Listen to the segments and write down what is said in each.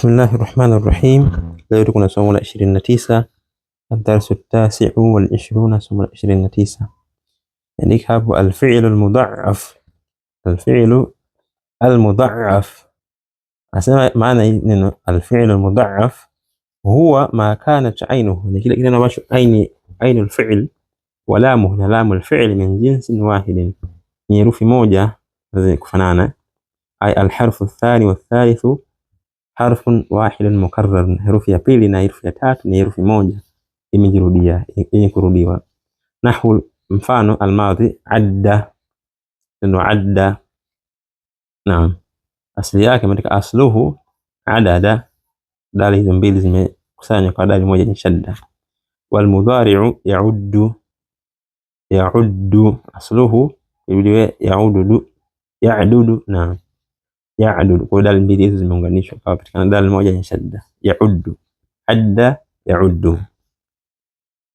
Bismillahi rahmani rahim. Leo tuko na somo la 29, ad-darsu at-tasi'u wal 20, somo la 29. Andika hapo al-fi'lu al-mudha'af. Al-fi'lu al-mudha'af, asema maana neno al-fi'lu al-mudha'af huwa ma kanat aynuhu, ni kile kile ambacho aini al-fi'l wa lamuhu na lamu al-fi'l min jinsin wahidin, ni herufi moja zenye kufanana. Ay al-harfu ath-thani wath-thalithu harfun wahidun mukarrar, herufi ya pili na herufi ya tatu ni herufi moja imejirudia, yenye kurudiwa. Nahwu, mfano al-madhi adda, neno adda. Naam, asili yake katika asluhu adada, dali hizo mbili zimekusanywa kwa dali moja ni shadda. Wal mudhari'u ya'uddu, ya'uddu asluhu iwe ya'ududu, ya'dudu. Naam, ya'dudu, kwa dal mbili hizo zimeunganishwa kwa katika dal moja ni shadda. Ya'uddu, adda, ya'uddu.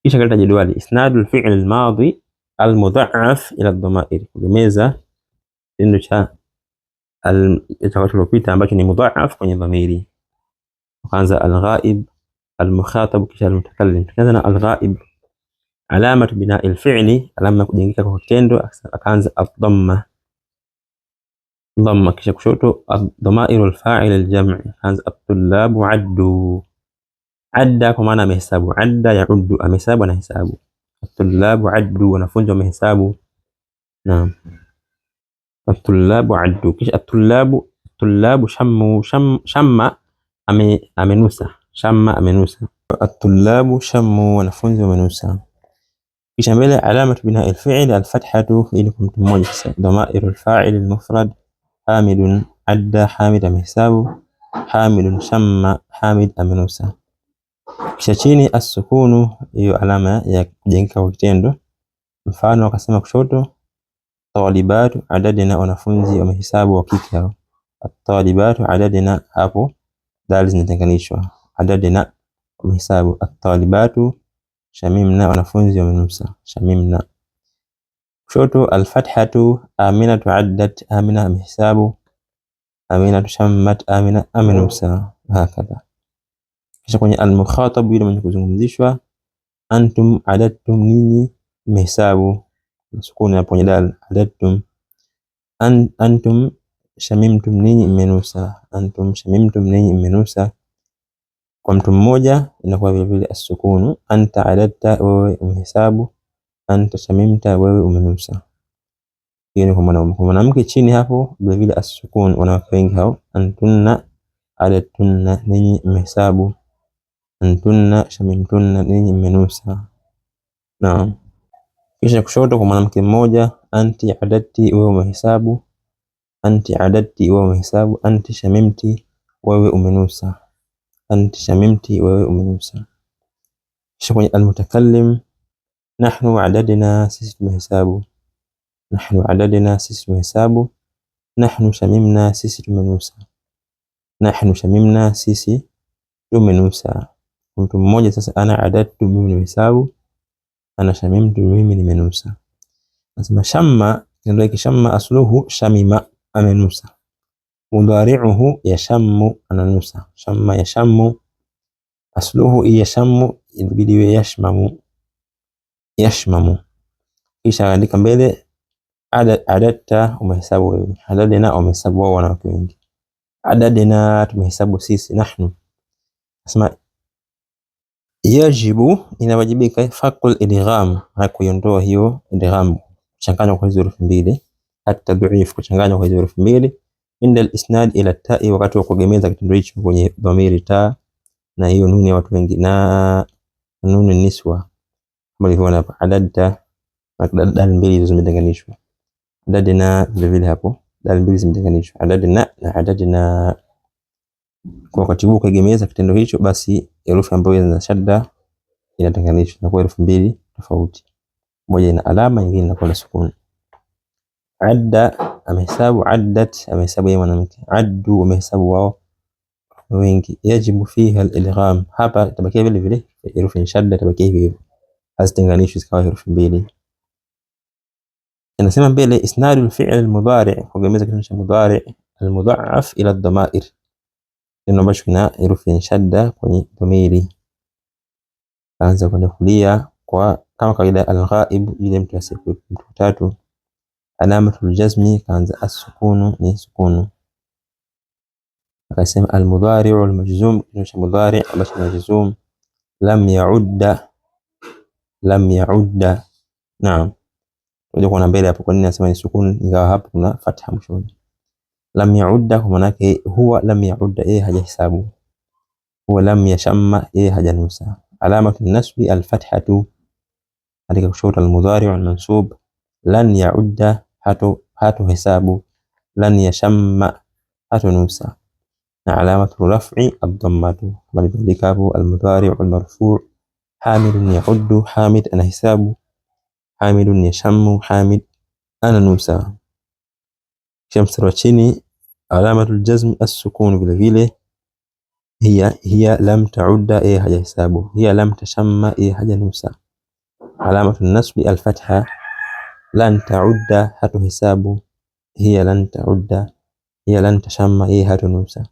Kisha kaleta jedwali isnadul fi'l al-madi al-mudha'af ila ad-dama'ir, kugemeza neno cha al-itakachopita ambacho ni mudha'af kwenye dhamiri. Kwanza al-ghaib, al-mukhatab, kisha al-mutakallim. Tukianza na al-ghaib, alamatu bina'i al-fi'li, alama kujengeka kwa kitendo, akaanza ad-dhamma, dhamma. Kisha kushoto ad-dama'ir al-fa'il al-jam', akaanza at-tullabu addu, adda kwa maana amehesabu, adda ya'uddu, amehesabu anahesabu. At-tullabu addu, wanafunzi wamehesabu. Naam, at-tullabu addu. Kisha at-tullabu, tullabu shammu, shamma amenusa, shamma amenusa. At-tullabu shammu, wanafunzi wamenusa. Kisha mbele alamatu bina'i al-fi'l al-fathatu, ili kwa mtu mmoja sasa. Dama'ir al-fa'il al-mufrad hamidun adda, hamid amehesabu. Hamidun shamma, hamid amenusa. Kisha chini as-sukunu, hiyo alama ya kujengeka kwa kitendo. Mfano akasema kushoto talibatu adadina, wanafunzi wamehesabu wa kike hao. At-talibatu adadina, hapo dal zinatenganishwa, adadina wamehesabu. At-talibatu shamimna, wanafunzi wamenusa, shamimna. Kushoto al-fathatu aminatu addat, amina amehesabu. Aminatu shammat, amina amenusa, hakadha. Kisha kwenye al-mukhatab, yule mwenye kuzungumzishwa, antum adadtum, ninyi mmehesabu, sukuni hapo kwenye dal, adadtum. Antum shamimtum, ninyi mmenusa, antum shamimtum, ninyi mmenusa. Kwa mtu mmoja inakuwa vile vile as-sukunu, anta adadta, wewe umehesabu. Anta shamimta, wewe umenusa. Hiyo ni kwa mwanaume. Kwa mwanamke chini hapo vile vile as-sukun, wanawake wengi hao. Antunna adadtunna, ninyi mmehesabu. Antunna shamimtunna, ninyi mmenusa. Naam. Kisha kushoto kwa mwanamke mmoja, anti adadti, wewe umehesabu. Anti adadti, wewe umehesabu. Anti shamimti, wewe umenusa. Anti shamimti, wewe umenusa. Kisha kwenye al-mutakallim, nahnu adadna, sisi tumehesabu. Nahnu adadna, sisi tumehesabu. Nahnu shamimna, sisi tumenusa. Nahnu shamimna, sisi tumenusa. Mtu mmoja sasa, ana adadtu, mimi nimehesabu. Ana shamimtu, mimi nimenusa. Nasema shamma, ndio shamma asluhu shamima, amenusa. Mudhari'uhu yashammu, ananusa. Shamma yashammu, asluhu yashammu, inabidi yashmamu, yashmamu. Kisha andika mbele adadta, umehesabu wewe. Adadna, umehesabu wao, wanawake wengi. Adadna, tumehesabu sisi. Nahnu, nasema yajibu, inawajibika. Fakul idgham, hakuiondoa hiyo idgham, kuchanganya kwa hizo herufi mbili. At-tad'if, kuchanganya kwa hizo herufi mbili. Inda al-isnad ila ta'i, wakati wa kugemeza kitendo hicho kwenye dhamiri ta, na hiyo nuni ya watu wengi, na nuni niswa, kama ilivyoona hapa. Adadta, dal mbili hizo zimetenganishwa. Adadna vile vile hapo dal mbili zimetenganishwa. Adadna na adadna. Kwa wakati huu kugemeza kitendo hicho, basi herufi ambayo ina shadda inatenganishwa na kwa herufi mbili tofauti, moja ina alama, nyingine inakuwa na sukuni. Adda, amehesabu. Addat, amehesabu yeye mwanamke. Addu, amehesabu wao wengi. Yajibu fiha al-idgham, hapa tabakia vile vile herufi ni shadda, tabakia hivyo hivyo, hazitenganishwi zikawa herufi mbili. Inasema mbele isnadul fi'l al-mudhari', kugemeza kitendo cha mudhari' al-mudha'af ila ad-dama'ir, neno ambacho kina herufi ya shadda kwenye dhamiri. Anza kwenda kulia kwa kama kawaida, al-ghaib ile mtu asiku mtu tatu. Alamatul jazmi kaanza as-sukunu ni sukunu. Akasema al-mudhari'u al-majzum ni mudhari' ambacho majzum. Lam ya'udda, lam ya'udda. Naam, ndio kuna mbele hapo. Kwa nini nasema ni sukunu ingawa hapo kuna fatha mwishoni? Lam ya'udda kwa maana yake huwa lam ya'udda, hajahesabu. Huwa lam yashamma, hajanusa. Alamatu nasbi al-fathatu katika kushoto, al-mudhari' al-mansub. Lan ya'udda, hatu hesabu. Lan yashamma, hatu nusa. Na alamatu raf'i ad-dammatu malibadilika hapo, al-mudhari' al-marfu'. Hamidun ya'uddu, hamid ana hesabu. Hamidun yashammu, hamid ana nusa. Kisha chini alamatul jazm as-sukun vile vile. Hiya lam ta'udda, hajahesabu. Hiya lam tashamma, hajanusa. Alamatu nasbi al-fatha. Lan ta'udda, hatu hesabu. Hiya lan ta'udda, hiya lan tashamma, hatu nusa.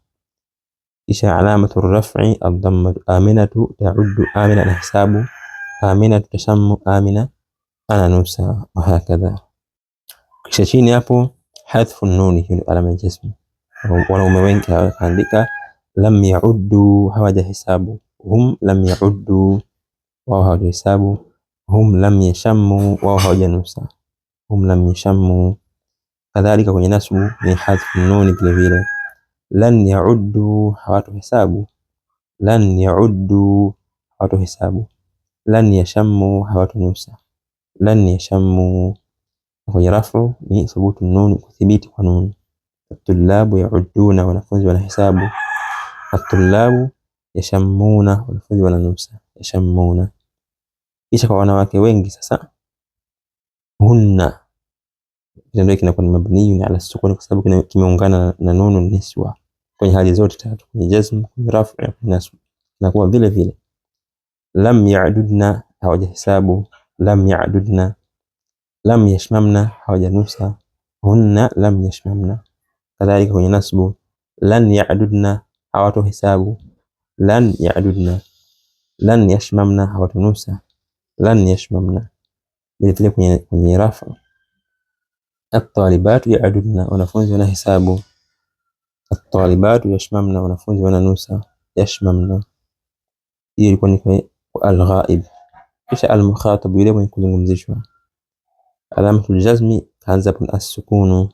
Kisha alamatu raf'i ad-damma. Aminatu ta'uddu, amina ana hesabu. Aminatu tashammu, amina ana nusa, wa hakadha. Kisha chini hapo hadhfu nuni, hiyo alama ya jazm. Wanaume wengi hawaandika lam ya'uddu, hawajahesabu. Hum lam ya'uddu, wao hawajahesabu. Hum lam yashammu, wao hawajanusa. Hum lam yashammu. Kadhalika kwenye nasbu ni hadhfu nuni vile vile. Lan ya'uddu, hawatohesabu. Lan ya'uddu, hawatohesabu. Lan yashammu, hawatonusa. Lan yashammu. Kwenye rafu ni thubutu nun, kuthibiti kwa nun. At-tullabu ya'udduna, wanafunzi wanahesabu. At-tullabu yashammuna, wanafunzi wananusa. Yashammuna. Kisha kwa wanawake wengi sasa, hunna ndio kinakuwa mabni ala sukuni kwa sababu kimeungana na nunu niswa kwenye hali zote tatu, kwenye jazm, kwenye rafu, kwenye nasb, inakuwa vile vile. Lam ya'dudna, hawajahesabu. Lam ya'dudna. Lam yashmamna, hawajanusa. Hunna lam yashmamna. Kadhalika kwenye nasbu lan ya'dudna, hawatohesabu. Lan ya'dudna. Lan yashmamna, hawatonusa. Lan yashmamna. Vile vile kwenye rafu at-talibatu ya'dudna, wanafunzi wanahesabu. At-talibatu yashmamna, wanafunzi wananusa. Yashmamna. Hiyo ilikuwa ni al-ghaib. Kisha al-mukhatab, yule mwenye kuzungumzishwa. Alamatul jazmi kaanza na as-sukunu.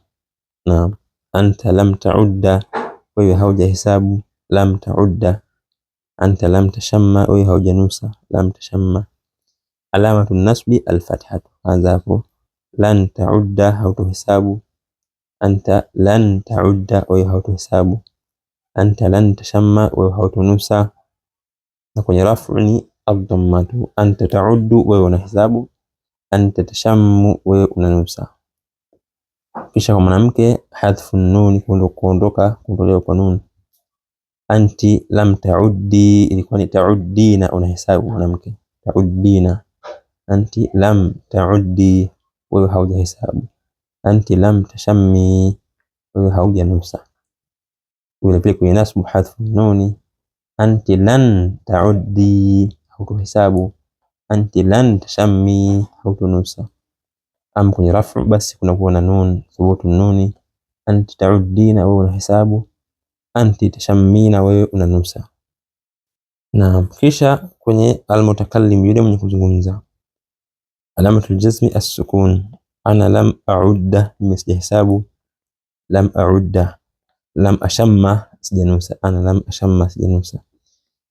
Naam. Anta lam ta'udda, wewe haujahesabu. Lam ta'udda. Anta lam tashamma, wewe haujanusa. Lam tashamma. Alamatu nasbi al-fathatu kaanza hapo. Lan ta'udda, hautohesabu. Anta lan ta'udda, wewe hautohesabu. Anta lan tashamma, wewe hautonusa. Na kwenye rafu ni ad-dammatu. Anta ta'uddu, wewe unahesabu. Anta tashammu, wewe unanusa. Kisha kwa mwanamke hadhfu nun, kuondolewa kwa nun. Anti lam ta'uddi, ilikuwa ni ta'uddina, unahesabu mwanamke. Ta'uddina. Anti lam ta'uddi, wewe haujahesabu. Anti lam tashammi, wewe haujanusa. Vile vile kwenye nasbu hadhfu nuni. Anti lan ta'uddi, hautohesabu. Anti lan tashammi, hautonusa. Am kwenye rafu basi kuna kuwa na nun, thubutu nuni. Anti ta'uddina, wewe unahesabu. Anti tashammina, wewe unanusa. Na kisha kwenye al-mutakallim, yule mwenye kuzungumza. Alamatul jazmi as-sukun. Ana lam a'udda, sijahesabu. Lam a'udda. Lam ashamma, sijanusa. Ana lam ashamma, sijanusa.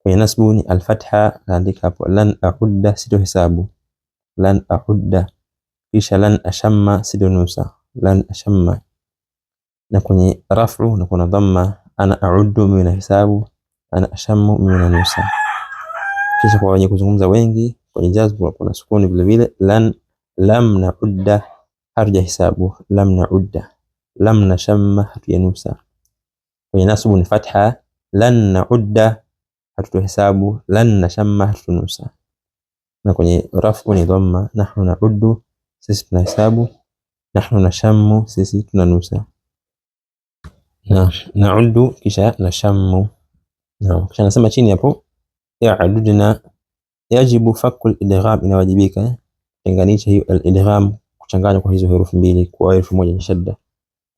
Kwenye nasbu ni al-fatha, kaandika hapo lan a'udda, sitohesabu. Lan a'udda. Kisha lan ashamma, sidonusa. Lan ashamma. Na kwenye rafu na kuna dhamma. Ana a'uddu, mimi nahesabu. Ana ashammu, mimi nanusa. Kisha kwa wenye kuzungumza wengi kwenye jazbu kuna sukuni vile vile. Lan lam na'udda, hatujahesabu. Lam na'udda. Lam nashamma, hatujanusa. Kwenye nasbu ni fatha. Lan na'udda, hatutohesabu. Lan nashamma, hatutonusa. Na kwenye rafu ni dhamma. Nahnu na'uddu, sisi tunahesabu. Nahnu nashammu, sisi tunanusa. Na na'uddu kisha nashammu. Kisha nasema chini hapo ya'dudna, yajibu fakul idgham, inawajibika tenganisha hiyo al-idgham, kuchanganya kwa hizo herufi mbili kwa herufi moja ni shadda.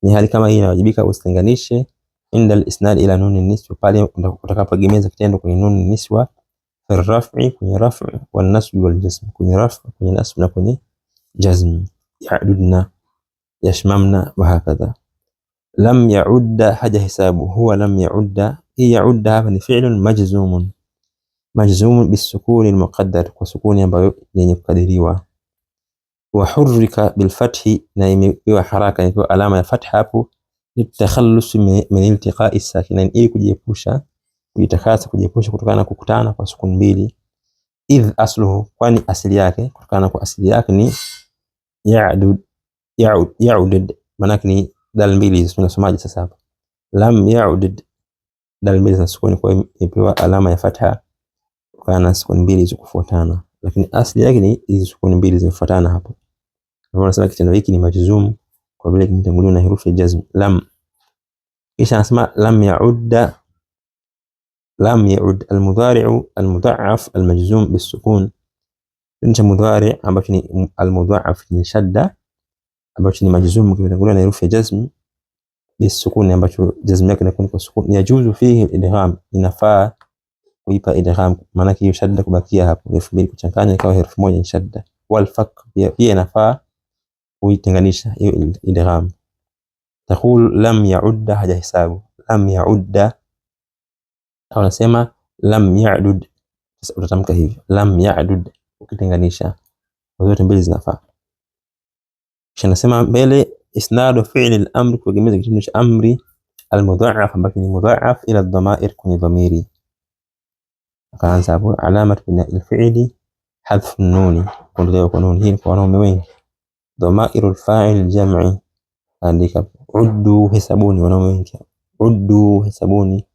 Ni hali kama hii inawajibika usitenganishe inda al-isnad ila nun an-niswa, pale utakapogemeza kitendo kwenye nun an-niswa, fi raf'i, kwenye raf'i, wal nasb wal jazm, kwenye raf'i, kwenye nasb na kwenye jazm. Ya'dudna, yashmamna wa hakadha. Lam ya'udda, haja hisabu. Huwa lam ya'udda, hii ya'udda hapa ni fi'lun majzumun, majzumun bisukuni al-muqaddar, kwa sukuni ambayo yenye kukadiriwa. Wa hurrika bil fathi, na imepewa haraka, imepewa alama ya fatha hapo, litakhallus min iltiqa'i sakinain, ili kujiepusha, kujitakasa, kujiepusha kutokana na kukutana kwa sukuni mbili. Idh asluhu, kwani asili yake, kutokana kwa asili yake ni ya'dud, ya'udud, maana yake ni dal mbili. Tunasomaje sasa hapa? Lam ya'udud, dal mbili za sukuni, kwa hiyo imepewa alama ya fatha kutokana na sukuni mbili zikufuatana, lakini asili yake ni hizo sukuni mbili zimefuatana hapo. Ndio nasema kitendo hiki ni majzum kwa vile kimetanguliwa na herufi ya jazm lam. Kisha nasema lam ya'udda, lam ya'ud al-mudhari'u al-mudha'af al-majzum bis-sukun, ni mudhari' ambacho ni al-mudha'af ni shadda, ambacho ni majzum kimetanguliwa na herufi ya jazm bis-sukun, ambacho jazm yake inakuwa kwa sukun. Yajuzu fihi al-idgham, inafaa kuipa idgham, maana hiyo shadda kubakia hapo, herufi mbili kuchanganya ikawa herufi moja ni shadda. Wal fak, pia inafaa kuitenganisha hiyo idgham. Taqul lam ya'udda, haja hisabu. Lam ya'udda, au nasema lam ya'dud, sasa utatamka hivyo lam ya'dud, ukitenganisha zote mbili zinafaa. Kisha nasema mbele isnadu fi'l al-amr, kuegemeza kitendo cha amri al-mudha'af, ambacho ni mudha'af, ila ad-dama'ir, kwenye dhamiri. Akaanza hapo alamat bina al-fi'li hadhfu an-nun, kuondolewa kwa nun. Hii kwa wanaume wengi. Dhama'ir al-fa'il jam'i, andika uddu, hesabuni, wanaume wengi. Uddu, hesabuni.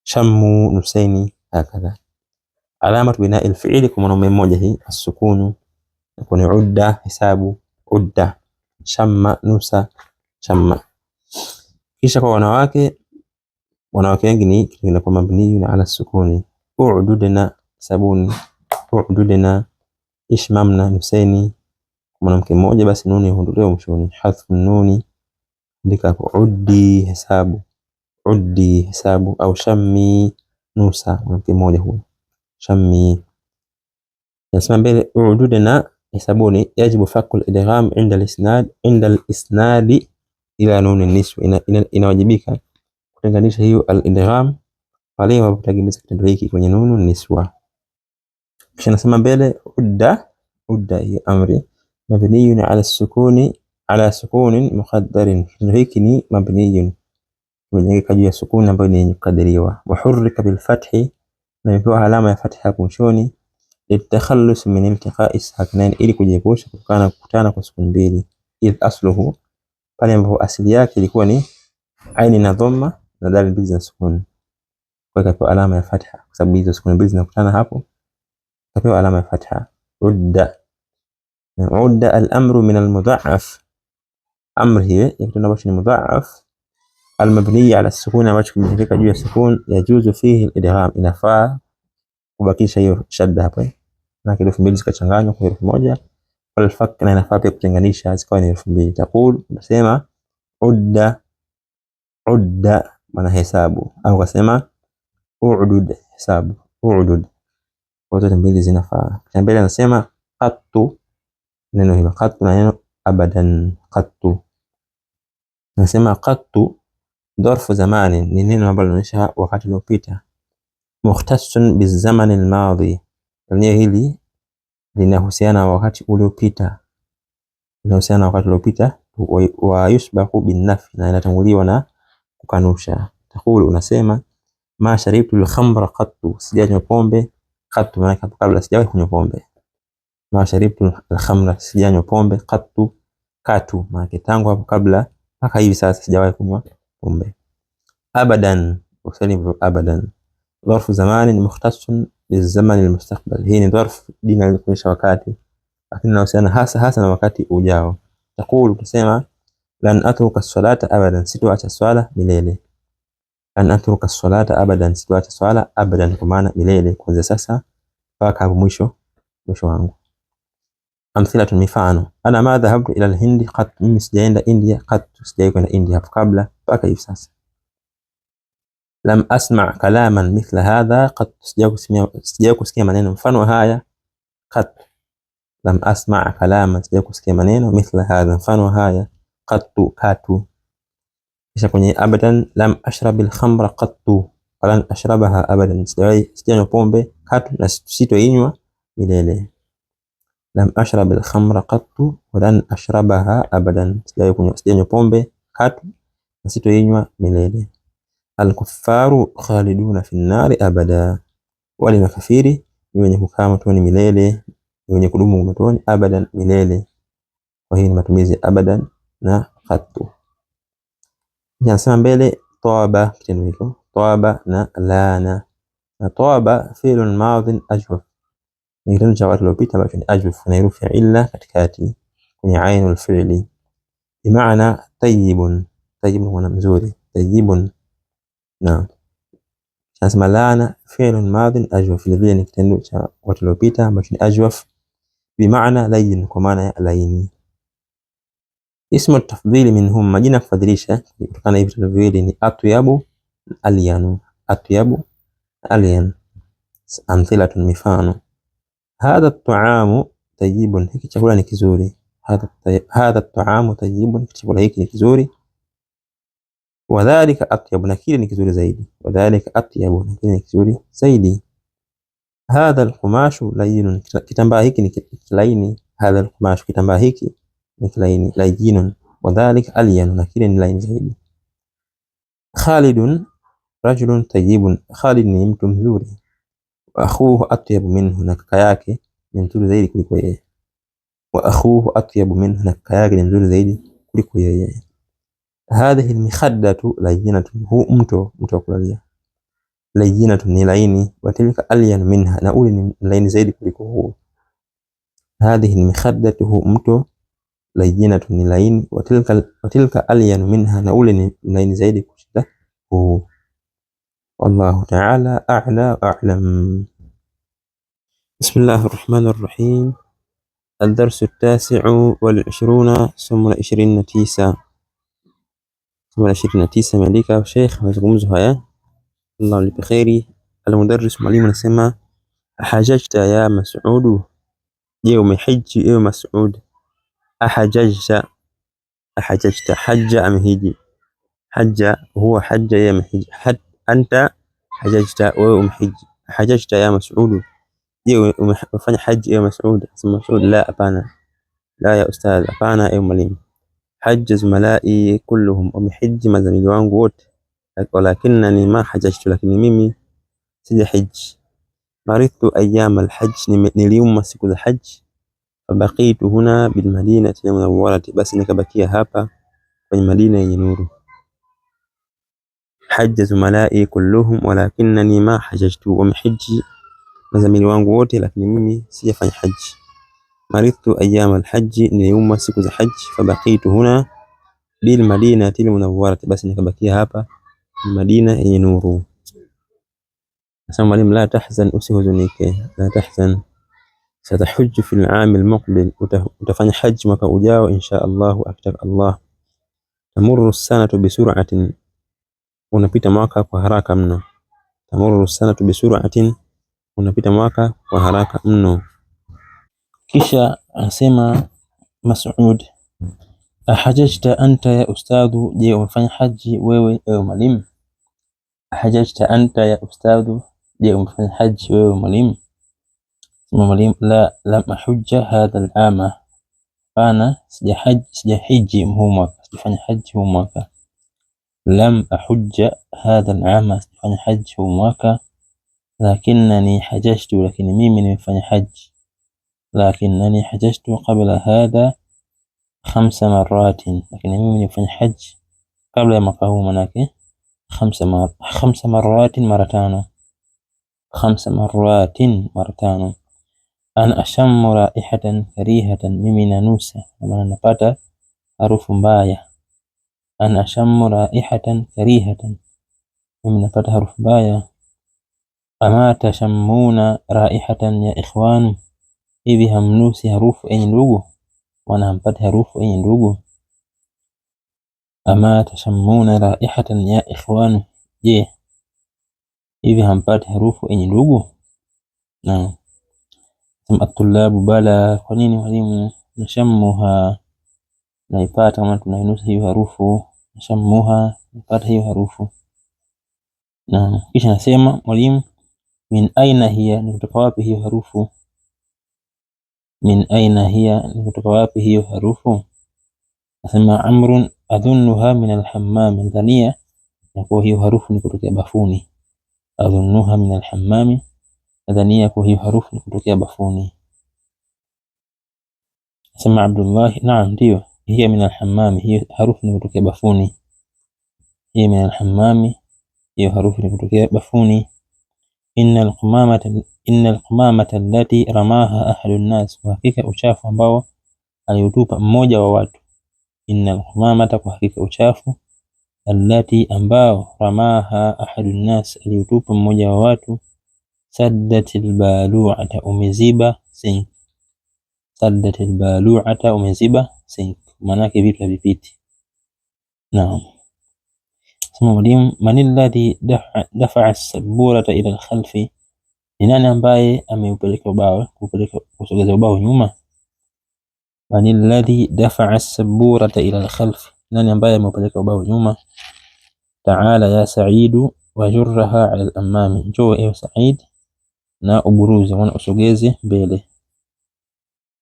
Shammu, nusaini, hakadha. Alamat bina al-fi'li kwa mwanaume mmoja hii as-sukunu, kwenye udda, hesabu, udda. Shamma, nusa, shamma. Kisha kwa wanawake, wanawake wengi ni kinakuwa mabni na ala sukuni. U'dudna, sabuni. U'dudna, ishmamna, nusaini. Mwanamke mmoja basi nuni huondolewa mwishoni. Hadhfu nuni, andika hapo uddi, hesabu. Uddi, hesabu. Au shammi, nusa, mwanamke mmoja huyo. Shammi. Nasema mbele u'dudna, hesabuni. Yajibu fakul idgham inda al-isnad, inda al-isnadi ila nun an-niswa, inawajibika kutenganisha hiyo al-idgham pale unapotegemeza kitendo hiki kwenye nun an-niswa. Kisha nasema mbele udda, udda hii amri mabniyun ala sukuni, ala sukunin muqaddarin, kitendo hiki ni mabniyun, kimejengeka juu ya sukuni ambayo ni yenye kukadiriwa. Wa hurrika bil fathi, na imepewa alama ya fatha hapo mwishoni, litakhallus min iltiqa'i sakinain, ili kujiepusha kutokana na kukutana kwa sukuni mbili. Idh asluhu, pale ambapo asili yake ilikuwa ni aini na dhamma na dal mbili za sukuni, kwa ikapewa alama ya fatha kwa sababu hizo sukuni mbili zinakutana hapo, ikapewa alama ya fatha. Udda, udda al-amru min al-mudha'af, amri hiyo kitendo ambacho ni mudha'af, al-mabni ala as-sukun, ambacho kimejengeka juu ya sukun. Yajuzu fihi al-idgham, inafaa kubakisha hiyo shadda hapo, na herufi mbili zikachanganywa kwa herufi moja. Wal fak, na inafaa pia kutenganisha zikawa ni herufi mbili. Taqul, unasema udda, udda maana hesabu, au ukasema u'dud, hesabu, u'dud, zote mbili zinafaa. Kisha mbele anasema qattu, neno hilo qattu na neno abadan. Qattu, anasema qattu dharfu zamani, ni neno ambalo linaonyesha wakati uliopita. Mukhtassun bizamani almadhi, neno hili linahusiana wakati uliopita, linahusiana wakati uliopita. Wa yusbahu bin nafi, na inatanguliwa na kukanusha. Taqulu, unasema ma sharibtu al-khamra qattu, sijanywa pombe. Qattu maana kabla sijawahi kunywa pombe. Ma sharibtu al-khamra, sijanywa pombe. Qattu, katu maana tangu hapo kabla mpaka hivi sasa sijawahi kunywa pombe. Abadan, usalimu abadan dharfu zamani mukhtassun bizamani almustaqbal, hii ni dharfu linaonyesha wakati, lakini inahusiana hasa na wakati ujao. Taqulu, tusema lan atruka as-salata abadan, sitoacha swala milele. an atruka as-salata abadan, sitwacha swala abadan, kwa maana milele, kuanzia sasa mpaka hapo mwisho wangu. Amthilatu, mifano. Ana ma dhahabtu ila al-Hindi qat, mimi sijaenda India qat, sijawahi kwenda India hapo kabla mpaka hivi sasa. Lam asma' kalaman mithla hadha qat, sijawahi kusikia maneno mfano haya qat. Lam asma' kalaman, sijawahi kusikia maneno mithla hadha, mfano haya qattu, katu. Kisha kwenye abadan, lam ashrabil khamra qattu walan ashrabaha abadan, sijanywa pombe katu na sitoinywa milele. Lam ashrabil khamra qattu walan ashrabaha abadan, sijanywa pombe katu na sitoinywa milele. Al-kuffaru khaliduna fi an-nari abada, wale makafiri ni wenye kukaa motoni milele, ni wenye kudumu motoni abadan, milele. Kwa hiyo ni matumizi abadan na qattu. Nasema mbele tawaba, kitendo hiko tawaba na lana. Na tawaba fi'lun madhin ajwaf, ni kitendo cha watu waliopita ambacho ni ajwaf na herufi illa katikati kwenye ainul fi'li, bimaana tayyibun, tayyibun ni mzuri, tayyibun. Na nasema lana fi'lun madhin ajwaf, vile ni kitendo cha watu waliopita ambacho ni ajwaf, bimaana layyin, kwa maana ya laini. Ismu tafdhili minhum, majina kufadhilisha kutokana hivi vitendo viwili ni atyabu, alyanu. Atyabu, alyan. Amthilatu, mifano. Hadha at-ta'amu tayyibun, hiki chakula ni kizuri. Hadha at-ta'amu tayyibun, chakula hiki ni kizuri. Wadhalika atyabu, na kile ni kizuri zaidi. Wadhalika atyabu, na kile ni kizuri zaidi. Hadha al-qumashu layyinun, kitambaa hiki ni laini. Hadha al-qumashu, kitambaa hiki ni laini, layyinun. Wadhalika alyan, na kile ni laini zaidi. Khalidun rajulun tayyibun, Khalid ni mtu mzuri. Wa akhuhu atyabu minhu, na kaka yake ni mzuri zaidi kuliko yeye. Wa akhuhu atyabu minhu, na kaka yake ni mzuri zaidi kuliko yeye. Hadhihi al-mikhaddatu layyinatun, hu mto wa kulalia, layyinatun ni laini. Wa tilka alyan minha, na ule ni laini zaidi kuliko huo. Hadhihi al-mikhaddatu, hu mto, layyinatun ni laini. Wa tilka alyan minha, na ule ni laini zaidi kushinda huo. Wallahu ta'ala a'la wa a'lam. Bismillahir rahmanir rahim. الدرس 29 somo la 29. Somo la 29 imeandika Sheikh mazungumzo haya, Allah alipe khairi. Al-mudarris, mwalimu, anasema ahajajta ya Mas'ud, je umehiji ewe Mas'ud. Ahajajta, ahajajta, hajja amehiji, hajja huwa hajja ya amehiji. Anta hajajta, wewe umehiji. Ahajajta ya Mas'ud, je umefanya haji ewe Mas'ud. Sema Mas'ud, la, hapana. La ya ustadh, hapana ewe mwalimu. Hajja zumalai kulluhum, wamehiji mazamili wangu wote. Walakinani ma hajajtu, lakini mimi sija hiji. Maridtu ayyam al-hajj, niliumwa siku za haji. Fabaqitu huna bil madinati al-munawwarati, basi nikabakia hapa kwenye Madina yenye nuru. Hajja zumalai kulluhum walakinani ma hajajtu, wamehiji mazamili wangu wote, lakini mimi sijafanya haji. Maridtu ayyam al-hajj, niliumwa siku za haji. Fabaqitu huna bil madinati al-munawwarati, basi nikabakia hapa Madina yenye nuru. Nasema mwalimu, la tahzan, usihuzunike. La tahzan, satahujju fil aam al-muqbil, utafanya haji mwaka ujao insha Allah, akitaka Allah. Tamurru as-sanatu bi sur'atin, unapita mwaka kwa haraka mno. Tamurru as-sanatu bi sur'atin, unapita mwaka kwa haraka mno. Kisha anasema Mas'ud, ahajajta anta ya ustadhu, je umefanya haji wewe ewe mwalimu. Ahajajta anta ya ustadhu, je umefanya haji wewe mwalimu. Sema mwalimu, la, lam ahujja hadha al-ama, ana sijahiji huu mwaka, sijafanya haji huu mwaka. Lam ahujja hadha al-ama, sijafanya haji huu mwaka. Lakinnani hajajtu, lakini mimi nimefanya haji. Lakinnani hajajtu qabla hadha 5 maratin, lakini mimi nimefanya haji kabla ya mwaka huu, manake 5 maratin, mara 5. 5 maratin, mara 5. Ana ashammu raihatan karihatan, mimi nanusa, maana napata harufu mbaya. Ana ashammu raihatan karihatan, mimi napata harufu mbaya. Ama tashammuna raihatan ya ikhwan, hivi hamnusi harufu enyi ndugu? Wana hampati harufu enyi ndugu? Ama tashammuna raihatan ya ikhwan, je, hivi hampati harufu enyi ndugu? Naam. At-tullabu bala, kwa nini mwalimu? Nashammuha, naipata kama tunainusa hiyo harufu. Nashammuha, naipata hiyo harufu. Naam. Kisha nasema mwalimu, min aina hiya, ni kutoka wapi hiyo harufu? Min aina hiya, ni kutoka wapi hiyo harufu? Nasema Amrun adhunnuha min al-hammam, nadhania ya kuwa hiyo harufu ni kutoka bafuni. Adhunnuha min al-hammam, nadhania kwa hiyo harufu ni kutoka bafuni. Nasema Abdullah, naam ndio, hiya min al-hammam, hiyo harufu ni kutoka bafuni. Hiya min al-hammam, hiyo harufu ni kutoka bafuni. Innal qamamata allati ramaha ahlu an-nas, wa hakika uchafu ambao aliutupa mmoja wa watu. Innal qamamata, kwa hakika uchafu, allati ambao ramaha ahlu an-nas, aliutupa mmoja wa watu. Saddatil balu'ata, umeziba sink. Saddatil balu'ata, umeziba sink, maana yake vitu havipiti. Naam. Sema mwalimu, manilladhi dafa'a as-sabburata ila al-khalfi, ni nani ambaye ameupeleka ubao, kusogeza ubao nyuma? Manilladhi dafa'a as-sabburata ila al-khalfi, nani ambaye ameupeleka ubao nyuma? Ta'ala ya Sa'idu wajurraha 'ala al-amami, njoo ewe Sa'id na uburuzi, wana usogeze mbele.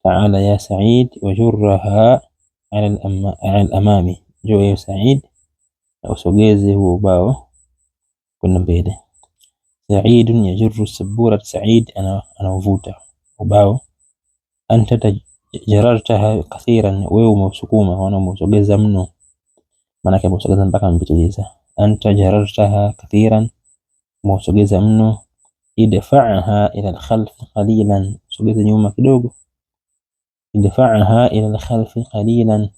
Ta'ala ya Sa'id wajurraha 'ala al-amami, njoo ewe Sa'id na usogeze huo ubao kwenda mbele. Sa'idun yajurru as-sabburata, Sa'id anauvuta ubao. Anta jarartaha kathiran, wewe umeusukuma, wana umeusogeza mno, maana yake umeusogeza mpaka mpitiliza. Anta jarartaha kathiran, umeusogeza mno. Idfa'aha ila al-khalf qalilan, sogeza nyuma kidogo. Idfa'aha ila al-khalf qalilan,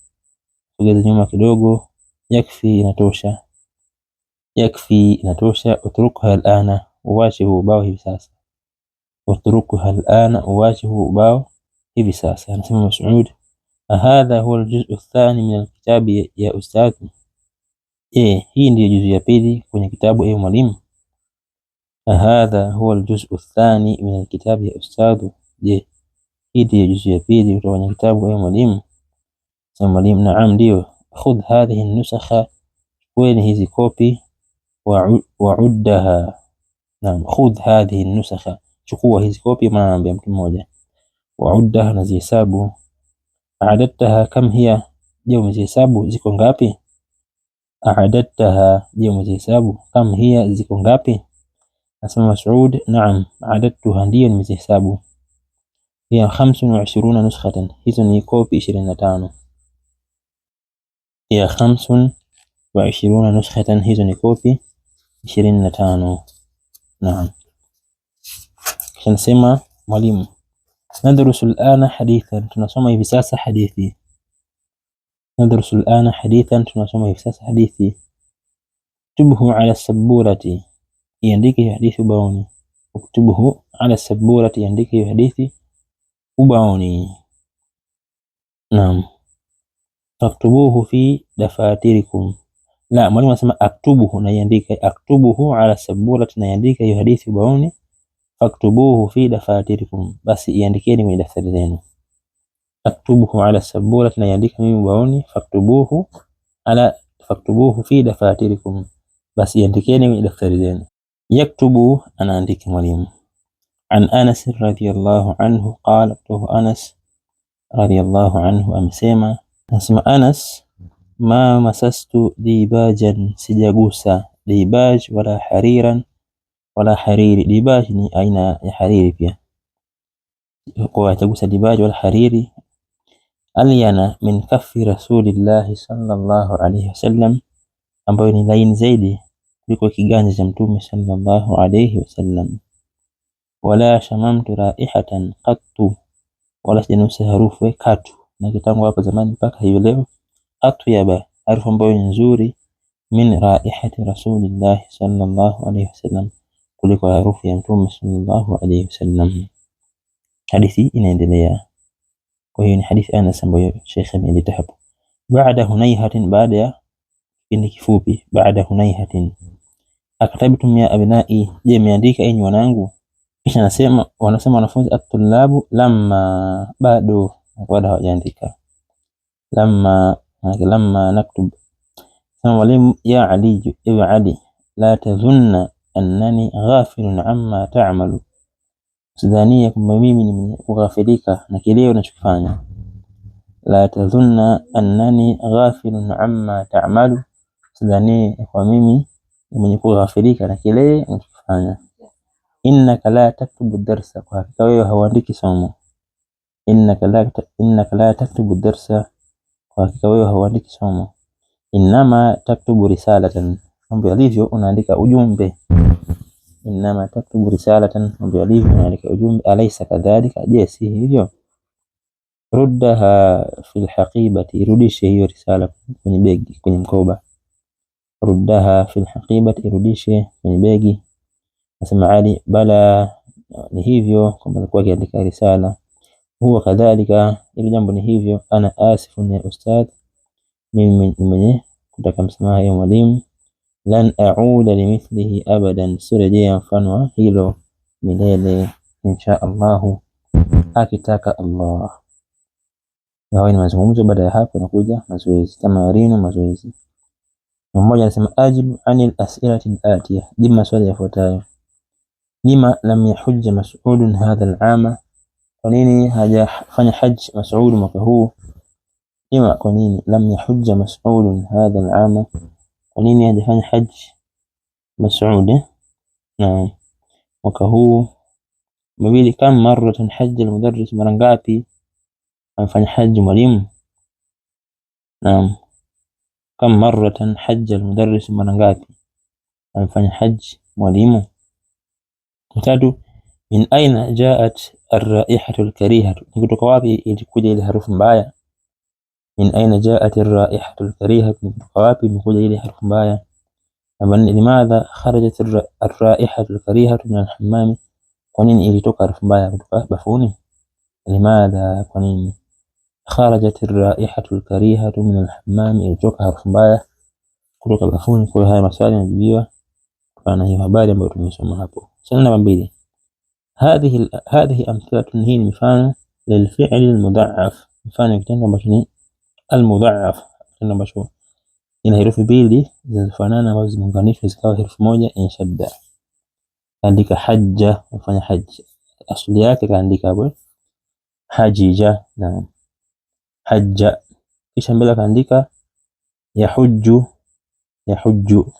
sogeza nyuma kidogo. Yakfi, inatosha. Yakfi, inatosha. Utrukha al-ana, uwache huo ubao hivi sasa. Utrukha al-ana, uwache huo ubao hivi sasa. Anasema Mas'ud, hadha huwa al-juz'u ath-thani min al-kitabi ya ustadh, hii ndiyo juzu ya pili kwenye kitabu ewe mwalimu. Hadha huwa al-juz'u ath-thani min al-kitabi ya ustadh, hii ndiyo juzu ya pili kutoka kwenye kitabu ewe mwalimu. Sema mwalimu, naam ndio. Khudh hadhihi an-nusakha, weni hizi kopi. Wa'uddaha, naam, khudh hadhihi an-nusakha, chukua hizi kopi, maana anaambia mtu mmoja. Wa'uddaha, na zihesabu. A'adadtaha kam hiya, je umezihesabu ziko ngapi? A'adadtaha, je umezihesabu? Kam hiya, ziko ngapi? Nasema Mas'ud, naam a'adadtuha, ndio nimezihesabu. Hiya 25 nuskhatan, hizo ni kopi 25. Hiya 25 nuskhatan, hizo ni kopi 25. Naam. Kisha nasema mwalimu, nadrusu al-ana hadithan, tunasoma hivi sasa hadithi. Nadrusu al-ana hadithan, tunasoma hivi sasa hadithi. Uktubhu ala as-sabburati, iandike hiyo hadithi ubaoni. Uktubhu ala as-sabburati, iandike hiyo hadithi ubaoni. Naam. Faktubuhu fi dafatirikum, la, mwalimu anasema aktubuhu, na iandike. Aktubuhu ala as-sabburati, na iandike hiyo hadithi ubaoni. Faktubuhu fi dafatirikum, basi iandikeni kwenye daftari zenu. Aktubuhu ala as-sabburati, na iandike mimi ubaoni. Faktubuhu fi dafatirikum, basi iandikeni kwenye daftari zenu. Yaktubu, anaandika mwalimu. An Anas radhiyallahu anhu qala, kutoka Anas radhiyallahu anhu amesema. Nasema Anas, ma masastu dibajan, sijagusa dibaj wala hariran wala hariri. Dibaj ni aina ya hariri pia, kwa atagusa dibaj wala hariri. Alyana min kaffi rasulillahi sallallahu alayhi wasallam, ambayo ni laini zaidi kuliko kiganja cha mtume sallallahu alayhi wasallam. Wala shamamtu raihatan qattu, wala sijanusa harufu katu, na kitangu hapo zamani mpaka hivi leo. Atyaba, harufu ambayo ni nzuri min raihati Rasulillah sallallahu alayhi wasallam, kuliko harufu ya Mtume sallallahu alayhi wasallam. Hadithi inaendelea. Kwa hiyo ni hadithi Anas ambayo Sheikh ameeleta hapo. Baada hunayhatin, baada ya kipindi kifupi. Baada hunayhatin, akatabtum ya abnai, je meandika enyi wanangu? Kisha wanasema wanafunzi at-tullabu lamma, bado hawajaandika. Lamma naktub. Sema mwalimu, ya Ali, ewe Ali, la tadhunna annani ghafilun amma ta'malu, sidhania kwamba mimi ni kughafilika na kile unachofanya. La tadhunna annani ghafilun amma ta'malu, sidhania kwamba mimi ni mwenye kughafilika na kile unachofanya. Innaka la taktubu darsa, kwa hakika wewe hauandiki somo. Innaka la taktubu darsa, kwa hakika wewe hauandiki somo. Innama taktubu risalatan, mambo alivyo unaandika ujumbe. Innama taktubu risalatan, mambo alivyo unaandika ujumbe. Alaysa kadhalika, je si hivyo? Ruddaha fil haqibati, irudishe hiyo risala kwenye begi, kwenye mkoba. Ruddaha fil haqibati, irudishe kwenye begi. Nasema Ali, bala, ni hivyo kwamba alikuwa akiandika risala. Huwa kadhalika, ili jambo ni hivyo. Ana asifun ya ustadh, mimi mwenye kutaka msamaha ya mwalimu. Lan a'uda limithlihi abadan, sirejea mfano wa hilo milele insha Allahu, akitaka Allah. Hayo ni mazungumzo. Baada ya hapo nakuja mazoezi, tamarinu, mazoezi. Mmoja anasema ajibu anil as'ilati al-atiyah, jibu maswali yafuatayo. Lima lam yahujja Mas'ud hadha al-aama, kwa nini hajafanya haji Mas'ud mwaka huu? Lima, kwa nini lam yahujja Mas'ud hadha al-aama, kwa nini hajafanya haji Mas'ud na mwaka huu? Mawili, kam maratan hajja al-mudarris, mara ngapi amefanya haji mwalimu? Naam, kam maratan hajja al-mudarris, mara ngapi amefanya haji mwalimu? Tatu, min aina jaat ar-raihatu al-karihatu, ni kutoka wapi ilikuja ile harufu mbaya? Min aina jaat ar-raihatu al-karihatu, ni kutoka wapi imekuja ile harufu mbaya? Limadha kharajat ar-raihatu al-karihatu min al-hammam, kwa nini ilitoka harufu mbaya kutoka bafuni? Limadha, kwa nini kharajat ar-raihatu al-karihatu min al-hammam, ilitoka harufu mbaya kutoka bafuni? Kwa haya maswali yanajibiwa kwa hiyo habari ambayo tumesoma hapo. Swali namba 2, hadhihi amthilatun, hii ni mifano lilfi'li al-mudha'af, mfano kitendo ambacho ni al-mudha'af, kitendo ambacho ina herufi mbili zinazofanana ambazo zimeunganishwa zikawa herufi moja yenye shadda. Andika hajja, mfanya haji, asili yake kaandika hapo hajija na hajja, kisha mbele kaandika yahujju,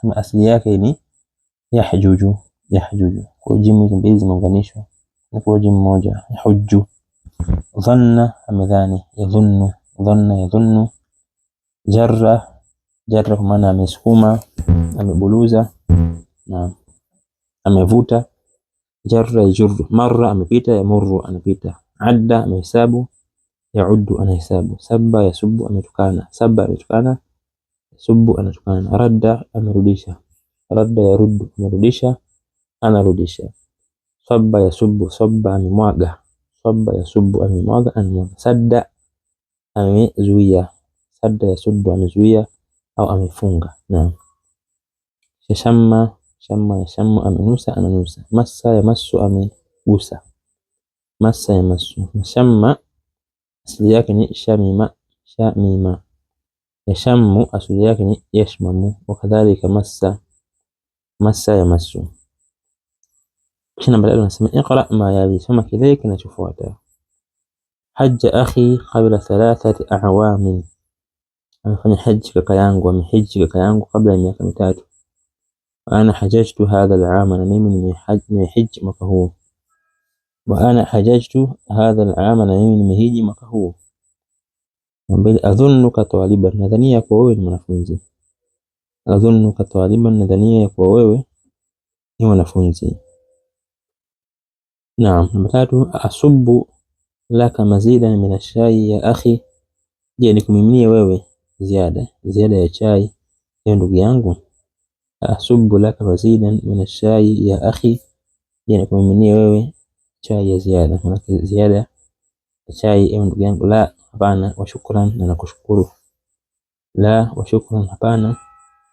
kama asili yake ni yahjuju. Kwa jimu mbili zimeunganishwa na kwa jimu moja, yahujju. Dhanna, amedhani. Yadhunnu. Jarra kwa maana amesukuma, amebuluza na amevuta. Jarra yajurru. Marra, amepita. Yamurru, anapita. Adda, amehesabu. Yauddu, anahesabu. Sabba yasubbu, ametukana. Sabba, ametukana. Yasubbu, anatukana. Radda, amerudisha. Radda yaruddu, amerudisha, anarudisha. Sabba yasubbu, sabba amemwaga. Sabba yasubbu, amemwaga, anamwaga. Sadda, amezuia. Sadda yasuddu, amezuia au amefunga. Naam. Shamma yashammu, amenusa, ananusa. Massa yamassu, amegusa. Massa yamassu. Shamma asili yake ni shamima. Yashammu asili yake ni yashmamu. Wakadhalika massa yamassu. Kisha namba 3 nasema iqra ma yali, soma kile kinachofuata. Hajja akhi qabla 3 a'wam, amefanya haji kaka yangu, amehiji kaka yangu kabla ya miaka 3. Ana hajajtu hadha al-aam, na mimi nimehiji mwaka huu. Wa ana hajajtu hadha al-aam, na mimi nimehiji mwaka huu. Mbili, adhunnuka taliban, nadhania kwa wewe ni mwanafunzi. Adhunnuka taliban, nadhania kwa wewe ni mwanafunzi. Naam. Namba 3, asubbu laka mazidan min ash-shayi ya akhi, je nikumiminie wewe ziada ya chai ndugu yangu. Asubbu laka mazidan min ash-shayi ya akhi, nakumiminia wewe chai ya ziada, maana ziada chai ewe ndugu yangu. La, hapana. Wa shukran, na nakushukuru. La, wa shukran, hapana,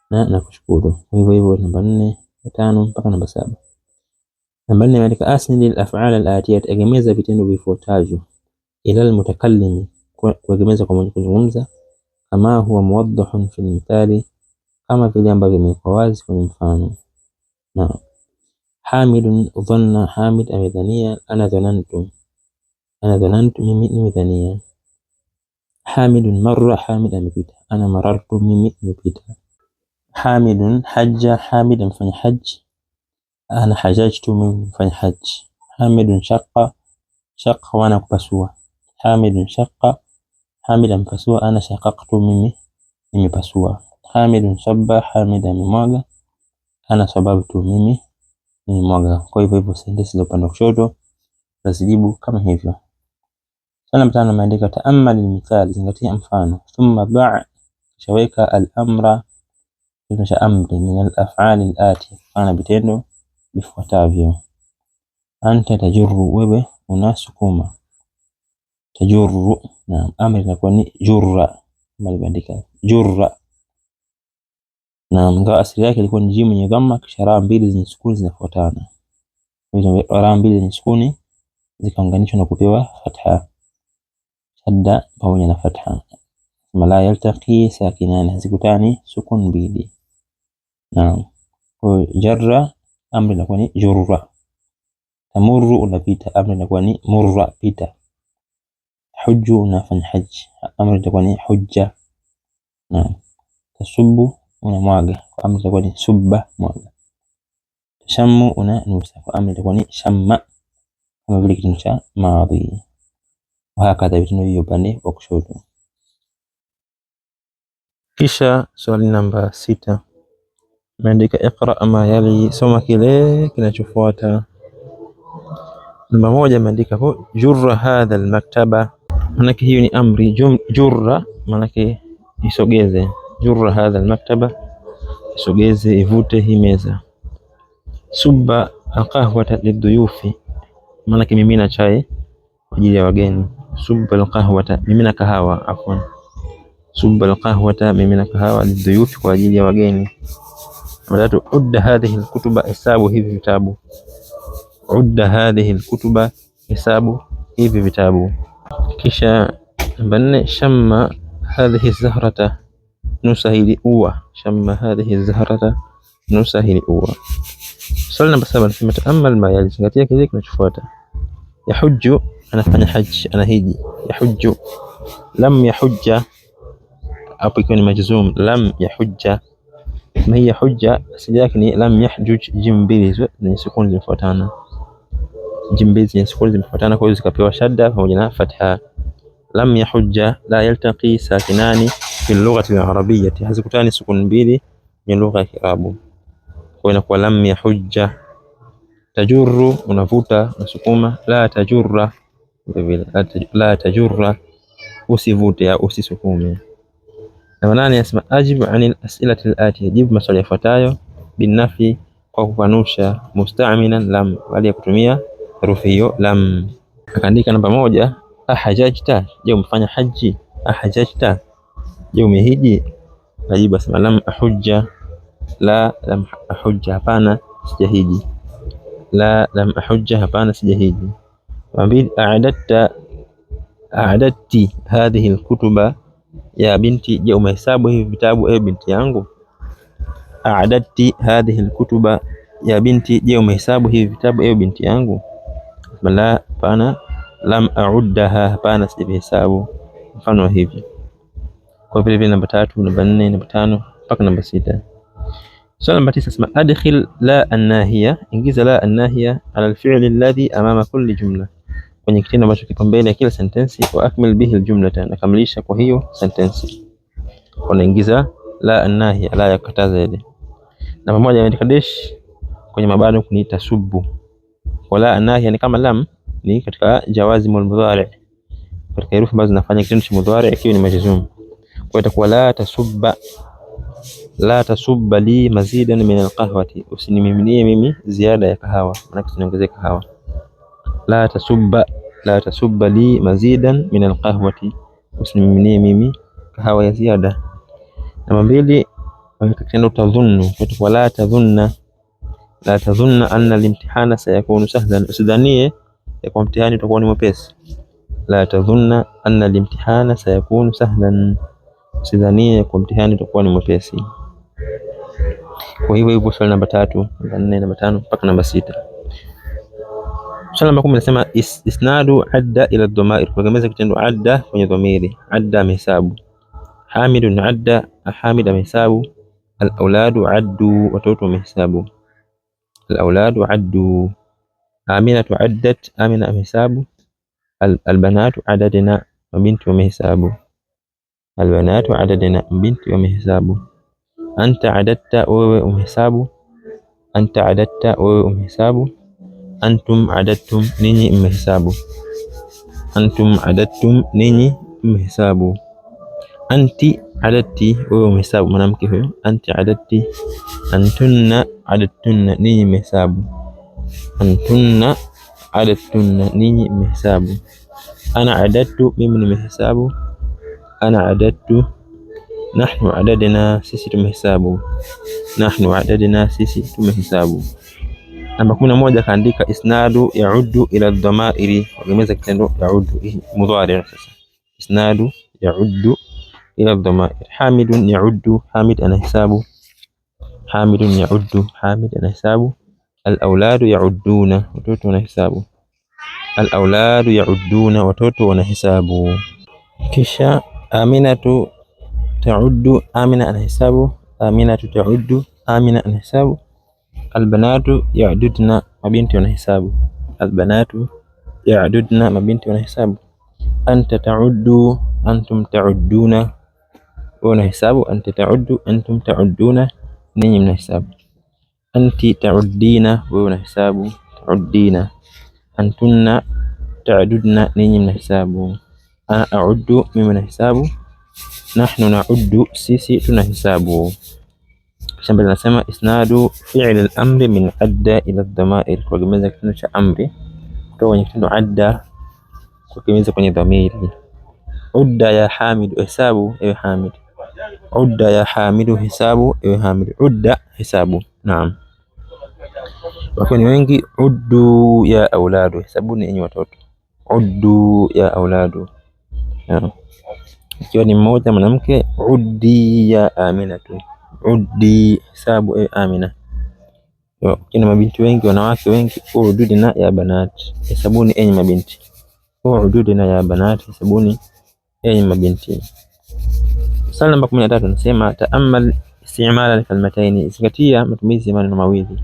na nakushukuru. Hivyo hivyo namba 4, 5 mpaka namba 7. Namba 4 imeandika asnid al-af'al al-atiyat, egemeza vitendo vifuatavyo ila al-mutakallim, kuegemeza kwa mwenye kuzungumza, kama huwa muwaddahun fi al-mithali, kama vile ambavyo imekuwa wazi kwenye mfano. Na Hamidun dhanna, Hamid amedhania. Ana dhanantu, ana dhanantu, mimi nimedhania. Hamidun marra, Hamid amepita. Ana marartu, mimi nimepita. Hamidun hajja, Hamid amefanya haji. Ana hajajtu, mimi nimefanya haji. Hamidun shaqqa, shaqqa wana kupasua. Hamidun shaqqa, Hamid amepasua. Ana shaqaqtu, mimi nimepasua. Hamidun sabba, Hamid amemwaga. Ana sababtu, mimi nimemwaga. Kwa hivyo hivyo sentensi za upande wa kushoto tutazijibu kama hivyo. Swali namba 5 imeandika ta'ammal al-mithal, zingatia mfano. Thumma ba', shaweka al-amra, kisha amri, min al-af'al al-ati, ana vitendo vifuatavyo. Anta tajurru, wewe unasukuma. Tajurru, na amri inakuwa ni jurra, kama imeandika jurra. Na ingawa asili yake ilikuwa ni jimu yenye dhamma kisha raa mbili zenye sukuni zinafuatana. Hizo raa mbili zenye sukuni zikaunganishwa na kupewa fatha, shadda pamoja na fatha. La yaltaqi sakinani, hazikutani sukun mbili. Naam. Kwa jarra, amri inakuwa ni jurra. Tamurru, unapita, amri inakuwa ni murra, pita. Hujju, unafanya haji, amri itakuwa ni hujja. Naam. Tasubbu, unamwaga, amri itakuwa ni subba, mwaga. Tashammu, unanusa, amri itakuwa ni shamma, kama vile kitendo cha madhi. Hakadha vitendo hivyo upande wa kushoto. Kisha swali namba 6 imeandika iqra ma yali, soma kile kinachofuata. Namba 1 imeandika hapo jurra hadha al-maktaba, maana hiyo ni amri. Jurra maana isogeze. Jurra hadha al-maktaba, isogeze, ivute hii meza. Subba al-qahwata liduyufi, maana mimina chai kwa ajili ya wageni. Subba al-qahwata, mimina kahawa, afwan. Subba al-qahwata, mimina kahawa, liduyufi, kwa ajili ya wageni. Namba 3 udda hadhihi al-kutuba, hesabu hivi vitabu. Udda hadhihi al-kutuba, hesabu hivi vitabu. Kisha namba 4 shamma hadhihi az-zahrata, nusa hili ua. Shamma hadhihi az-zahrata, nusa hili ua. Swali namba 7 nasema ta'ammal ma yali, zingatia kile kinachofuata. Yahujju, anafanya haji, anahiji. Yahujju. Lam yahujja, hapo ikiwa ni majzum. Lam yahujja, ma hiya hujja, asili yake ni lam yahjuj. Jim mbili hizo zenye sukuni zimefuatana, jim mbili zenye sukuni zimefuatana, kwa hiyo zikapewa shadda pamoja na fatha. Lam yahujja la yaltaqi sakinani fi lughati al-arabiyyah, hazikutani sukuni mbili kwenye lugha ya Kiarabu, kwa inakuwa lam yahujja. Tajurru, unavuta, unasukuma. La tajurra, vile la tajurra, usivute au usisukume. Namba 8 yasema ajib anil as'ilati al-atiyah, jibu maswali yafuatayo binafi, kwa kukanusha. Musta'milan lam, bali ya kutumia herufi hiyo lam. Akaandika namba 1 ahajajta, je umefanya haji. Ahajajta, je umehiji. Ajibu asema lam ahujja. La lam ahujja, hapana sijahiji. La lam ahujja, hapana sijahiji. Namba 2 a'adatta, a'adatti hadhihi al-kutuba ya binti, je umehesabu hivi vitabu ewe binti yangu. A'adatti hadhihi al-kutuba ya binti, je umehesabu hivi vitabu ewe binti yangu. La, hapana. Lam a'uddaha, hapana sijahesabu. Mfano hivi. Kwa vile vile namba 3, namba 4, namba 5 mpaka namba 6. Swali namba 9 sema adkhil la an-nahiya, ingiza la an-nahiya ala al-fi'l alladhi amama kulli jumla, kwenye kitendo ambacho kipo mbele ya kila sentensi. Wa akmil bihi al-jumlata, nakamilisha kwa hiyo sentensi. Unaingiza la an-nahiya, la ya kukataza ile. Namba 1 imeandika dash kwenye mabano kuniita subbu. Wala an-nahiya ni kama lam, ni katika jawazimul mudhari, katika herufi ambazo zinafanya kitendo cha mudhari ikiwa ni majzum. Kwa itakuwa la tasubba, la tasubba li mazidan min alqahwati, usinimiminie mimi ziada ya kahawa, maana usiniongezee kahawa. La tasubba li mazidan min alqahwati, usinimiminie mimi kahawa ya ziada. Namba 2, kitendo tadhunnu, wala tadhunna, la tadhunna anna al-imtihana sayakunu sahlan, usidhanie ya kwa mtihani utakuwa ni mwepesi. La tadhunna anna al-imtihana sayakunu sahlan, usidhanie kwa mtihani utakuwa ni mwepesi. Kwa hivyo hivyo swali namba 3, namba 4, namba 5 mpaka namba 6. Swali namba 10 nasema isnadu adda ila ad-dhamair, kuegemeza kitendo adda kwenye dhamiri. Adda amehesabu, Hamidun adda, Hamid amehesabu. Al-auladu addu, watoto wamehesabu. Al-auladu addu. Aminatu addat, Amina amehesabu. Al-banatu adadna, mabinti wamehesabu. Al-banatu adadna, mabinti wamehesabu. Anta adatta, wewe umehesabu. Anta adatta, wewe umehesabu. Antum adattum, ninyi mmehesabu. Antum adattum, ninyi mmehesabu. Anti adatti, wewe umehesabu, mwanamke huyo. Anti adatti. Antunna adattunna, ninyi mmehesabu. Antunna adattunna, ninyi mmehesabu. Ana adattu, mimi nimehesabu. Ana adattu. Nahnu adadna, sisi tumehesabu. Nahnu adadna, sisi tumehesabu. Namba 11 kaandika isnadu ya'uddu ila ad-dhamairi, kuegemeza kitendo ya'uddu mudhari. Sasa isnadu ya'uddu ila ad-dhamair. Hamidun ya'uddu, Hamid anahesabu. Hamidun ya'uddu, Hamid anahesabu. Al-auladu ya'udduna, watoto wanahesabu. Al-auladu ya'udduna, watoto wanahesabu. Kisha Aminatu ta'uddu, Amina anahesabu. Aminatu ta'uddu, Amina anahesabu. Al-banatu ya'dudna, mabinti wanahesabu. Al-banatu ya'dudna, mabinti wanahesabu. Anta ta'uddu, antum ta'udduna, wanahesabu. Anta ta'uddu, antum ta'udduna, ninyi mnahesabu. Anti ta'uddina, wewe unahesabu. Ta'uddina. Antunna ta'dudna, ninyi mnahesabu. Ana a'uddu, mimi nahesabu. Nahnu na'uddu, sisi tunahesabu. Kisha mbele nasema isnadu fi'l al-amri min adda ila ad-dhamair, kuegemeza kitendo cha amri kutoka kwenye kitendo adda kuegemeza kwenye dhamiri. Udda ya Hamid, hesabu ewe Hamid. Udda ya Hamidu, hesabu ewe Hamid. Udda, hesabu. Naam. Wakiwa ni wengi, uddu ya auladu, hesabuni enyi watoto. Uddu ya auladu. Naam. Ikiwa ni mmoja mwanamke, uddi ya Aminatu. Uddi, hesabu ewe Amina. Kina mabinti wengi, wanawake wengi, ududina ya banat, hesabuni enyi mabinti. Ududina ya banat, hesabuni enyi mabinti. Swali namba 13 nasema ta'ammal isti'mal al-kalimatayn, zingatia matumizi ya maneno mawili.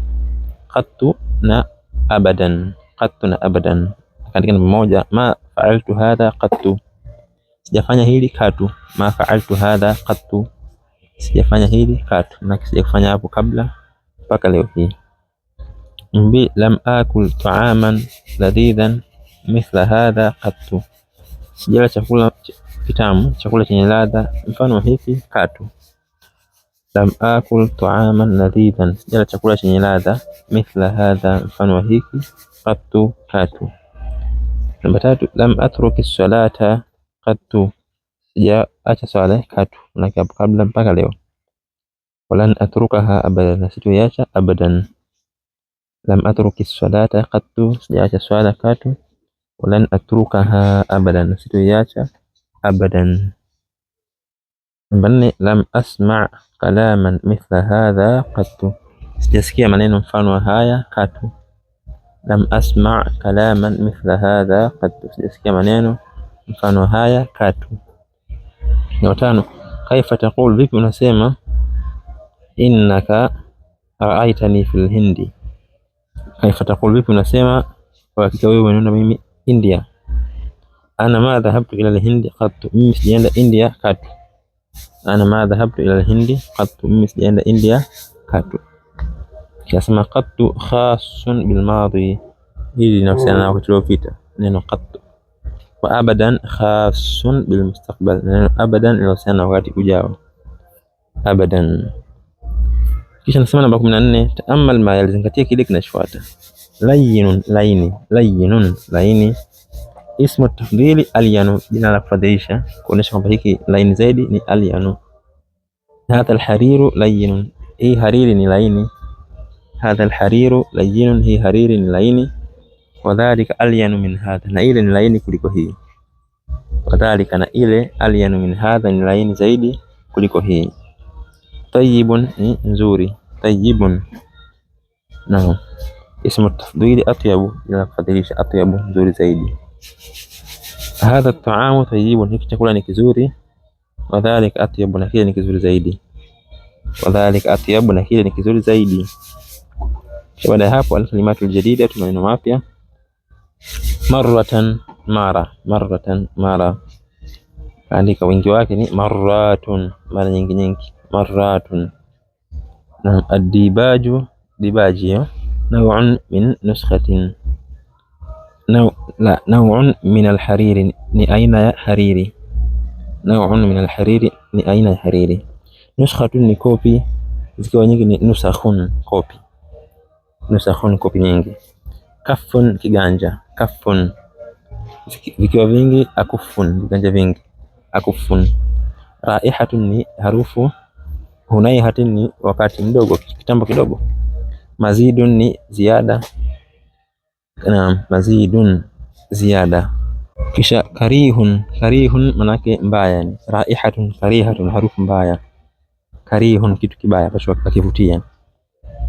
Qattu na abadan. Qattu na abadan. Kaandika namba 1, ma fa'altu hadha qattu, sijafanya hili katu. Ma fa'altu hadha qattu, sijafanya hili katu, na sijafanya hapo kabla mpaka leo hii. Mbi lam akul ta'aman ladhidan mithla hadha qattu, sijala chakula kitamu, chakula chenye ladha mfano hiki katu. Lam akul ta'aman ladhidan, sijala chakula chenye ladha mithla hadha, mfano hiki qattu, katu. Namba 3, lam atruki salata qattu, sijaacha swala katu, na hapo kabla mpaka leo. Walan atrukaha abadan, sitoiacha abadan. Lam atruki salata qattu, sijaacha swala katu. Walan atrukaha abadan, sitoiacha abadan. Namba 4, lam asma' kalaman mithla hadha qattu, sijasikia maneno mfano wa haya katu. Lam asma' kalaman mithla hadha qattu, sijasikia maneno mfano wa haya katu. Namba 5, kaifa taqul, vipi unasema innaka ra'aitani fil hindi. Kaifa taqul, vipi unasema kwa hakika wewe unaona mimi India. Ana ma dhahabtu ila al-hindi qattu, mimi sijaenda India katu. Ana ma dhahabtu ila al-hindi qattu, mimi sijaenda India katu. Kisema qattu khasun bil madi, hili linahusiana na wakati uliopita, neno qattu. Wa abadan khasun bil mustaqbal, neno abadan linahusiana na wakati ujao. Abadan. Kisha nasema namba 14, taamal ma yalizingatia kile kinachofuata. Layyinun, laini, layyinun, laini. Ismu tafdhili alyanu, jina la kufadhilisha kuonesha kwamba hiki laini zaidi ni alyanu. Hadha alhariru layyinun, hii hariri ni laini. Hadha alhariru layyinun, hii hariri ni laini. Wadhalika alyanu min hadha, na ile ni laini kuliko hii. Wadhalika, na ile alyanu min hadha, ni laini zaidi kuliko hii. Tayyibun, ni nzuri. Tayyibun, naam. Ismu tafdhili atyabu, jina la kufadhilisha atyabu, nzuri zaidi. Hadha at-ta'amu tayyibun, hiki chakula ni kizuri. Wadhalika atyabu, na kile ni kizuri zaidi. Wadhalika atyabu, na kile ni kizuri zaidi. Baada ya hapo al-kalimatu al-jadida, maneno mapya. Marratan, mara. Marratan, mara. Andika wingi wake ni marratun, mara nyingi nyingi. Marratun. Na ad-dibaju, dibaji, naw'un min nuskhatin. Naw'un min al-hariri, ni aina ya hariri. Naw'un min al-hariri, ni aina ya hariri. Nuskhatun ni kopi, zikiwa nyingi ni nusakhun, kopi. Nusakhun, kopi nyingi. Kaffun, kiganja. Kaffun, vikiwa vingi. Akuffun, viganja vingi. Akuffun. Raihatun, ni harufu. Hunaihatin, ni wakati mdogo, kitambo kidogo. Mazidun, ni ziada. Naam, mazidun, ziada. Kisha karihun, karihun manake mbaya. Raihatun, karihatun, harufu mbaya. Karihun, kitu kibaya ambacho hakivutia.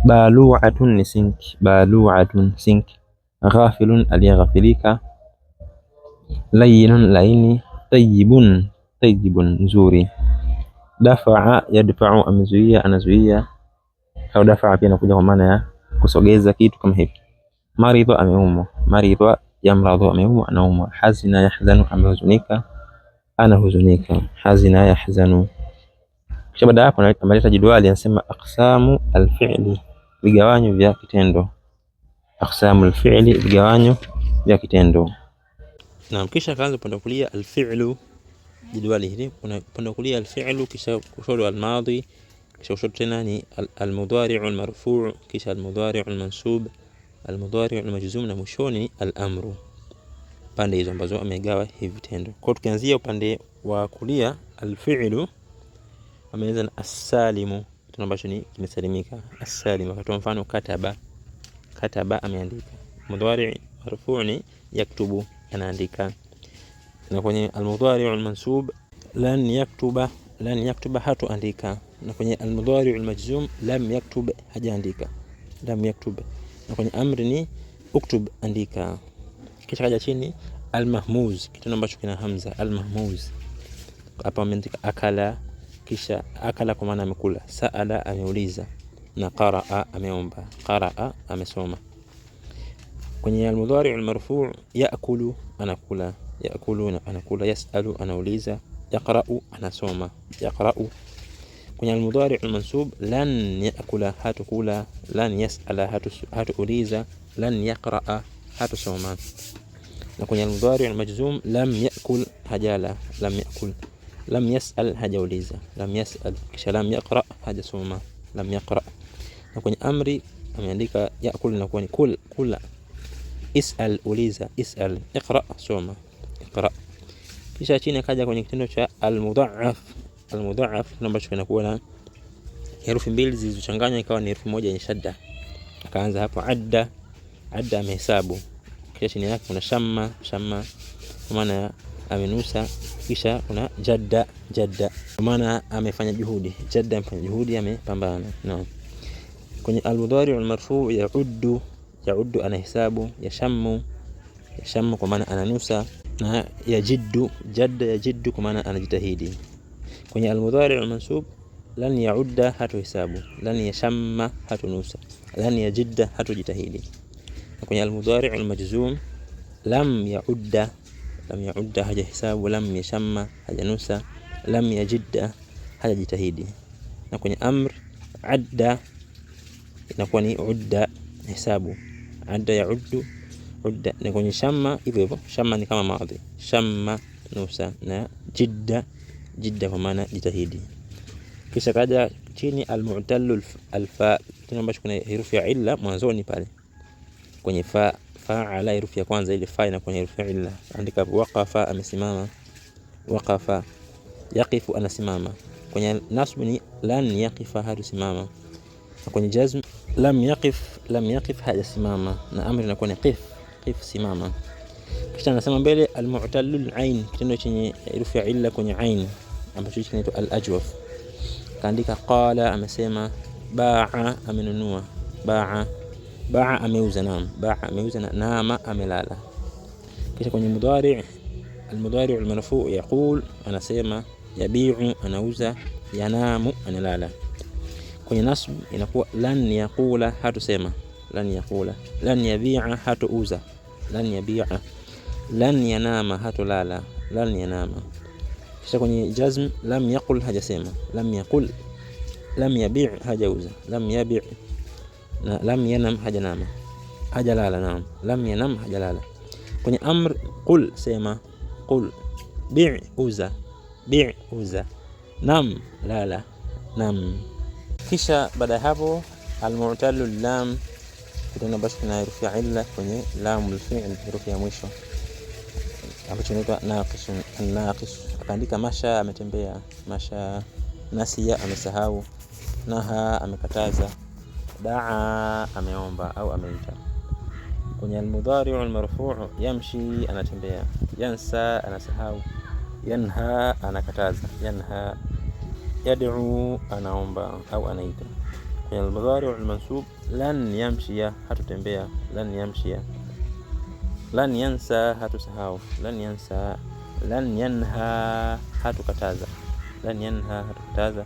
Balu'atun, ni sink. Balu'atun, sink. Ghafilun, aliyeghafilika. Layyinun, laini. Tayyibun, tayyibun, nzuri. Dafa'a, yadfa'u, amezuia, anazuia. Au dafa'a pia inakuja kwa maana ya kusogeza kitu kama hivi. Maridha, ameumwa. Maridha, yamradhu, ameumwa, anaumwa. Hazina, yahzanu, amehuzunika, anahuzunika. Hazina, yahzanu. Kisha baada hapo ameleta jedwali, anasema aqsamu alfi'li, vigawanyo vya kitendo. Aqsamu alfi'li, vigawanyo vya kitendo. Na kisha kaanza upande kulia alfi'lu, jedwali hili upande kulia alfi'lu, kisha kushoto almadhi, kisha kushoto tena ni almudhari'u almarfu', kisha almudhari'u almansub, almudhari'u almajzum, na mwishoni al-amru. Pande hizo ambazo amegawa hivi vitendo. Kwa tukianzia upande wa kulia alfi'lu, ameanza na as-salimu, kitu ambacho ni kimesalimika. As-salimu, akatoa mfano kataba. Kataba, ameandika. Mudhari' marfu' ni yaktubu, anaandika. Na kwenye al-mudhari' al-mansub lan yaktuba, lan yaktuba, hatoandika. Na kwenye al-mudhari' al-majzum lam yaktub, hajaandika. Lam yaktub. Na kwenye amri ni uktub, andika. Kisha kaja chini al-mahmuz, kitu ambacho kina hamza. Al-mahmuz, hapa ameandika akala, kisha akala kwa maana amekula. Saala, ameuliza. Na qaraa, ameomba. Qaraa, amesoma. Kwenye al-mudhari' al-marfu' yaakulu, anakula. Yaakulu, anakula. Yasalu, anauliza. Yaqra'u, anasoma. Yaqra'u. Kwenye al-mudhari' al-mansub lan yaakula, hatukula. Lan yasala, hatuuliza. Lan yaqra'a, hatusoma. Na kwenye al-mudhari' al-majzum lam yaakul, hajala. Lam yaakul. Lam yas'al, hajauliza. Lam yas'al. Kisha lam yaqra, hajasoma. Lam yaqra. Na kwenye amri ameandika yaakul, na kwenye kul, kula. Is'al, uliza. Is'al. Iqra, soma. Iqra. Kisha chini kaja kwenye kitendo cha al-mudha'af. Al-mudha'af ambacho kinakuwa na herufi mbili zilizochanganywa ikawa ni herufi moja yenye shadda. Akaanza hapo adda. Adda, amehesabu. Kisha chini yake kuna shamma. Shamma kwa maana amenusa. Kisha kuna jadda. Jadda kwa maana amefanya juhudi. Jadda, amefanya juhudi, amepambana. Naam. Kwenye al-mudhari' al-marfu' yauddu. Yauddu, anahesabu. Yashammu. Yashammu kwa maana ananusa. Na yajiddu. Jadda, yajiddu kwa maana anajitahidi. Kwenye al-mudhari' al-mansub lan yaudda, hatohesabu. Lan yashamma, hatonusa. Lan yajidda, hatojitahidi. Na kwenye al-mudhari' al-majzum lam yaudda. Lam yaudda, hajahesabu. Lam yashamma, hajanusa. Lam yajidda, hajajitahidi. Na kwenye amr adda inakuwa ni udda, hesabu. Adda, yauddu, udda. Na kwenye shamma hivyo hivyo. Shamma ni kama madhi. Shamma, nusa. Na jidda, jidda kwa maana jitahidi. Kisha kaja chini almu'tallu alfa, kitendo ambacho kuna herufi ya illa mwanzoni pale kwenye fa, fa'ala herufi ya kwanza ile fa ina kwenye herufi ya illa. Andika waqafa, amesimama, waqafa. Yaqifu, anasimama. Kwenye nasb ni lan yaqifa, hatusimama. Kwenye jazm lam yaqif, hajasimama, na amri inakuwa ni qif, simama. Kisha anasema mbele almu'tallu alain, kitendo chenye herufi ya illa kwenye ain ambacho kinaitwa al-ajwaf. Kaandika qala, amesema, ba'a, amenunua, ba'a ameuza, naam, ba'a ameuza, nama amelala. Kisha kwenye mudhari al-mudhari al-marfu' yaqul, anasema, yabi'u, anauza, yanamu, analala. Kwenye nasb inakuwa lan yaqula, hatusema, lan yaqula. Lan yabi'a, hatuuza, lan yabi'a. Lan yanama, hatulala, lan yanama. Kisha kwenye jazm lam yaqul, hajasema, lam yaqul. Lam yabi', hajauza, lam yabi'. Na lam yanam, hajanama, hajalala, naam, lam yanam, hajalala. Kwenye amr qul, sema, qul. Bi', uza, bi', uza. Nam, lala, nam. Kisha baada hapo almu'tallu lam, kitendo ambacho kina herufi ya illa kwenye lamul fi'l, herufi ya mwisho ambacho inaitwa naqis, an-naqis. Akaandika masha, ametembea, masha. Nasiya, amesahau. Naha, amekataza. Daa, ameomba au ameita. Kwenye al-mudhari' al-marfu' yamshi, anatembea. Yansa, anasahau. Yanha, anakataza, yanha. Yad'u, anaomba au anaita. Kwenye al-mudhari' al-mansub lan yamshiya, hatutembea, lan yamshiya. Lan yansa, hatusahau, lan yansa. Lan yanha, hatukataza, lan yanha, hatukataza.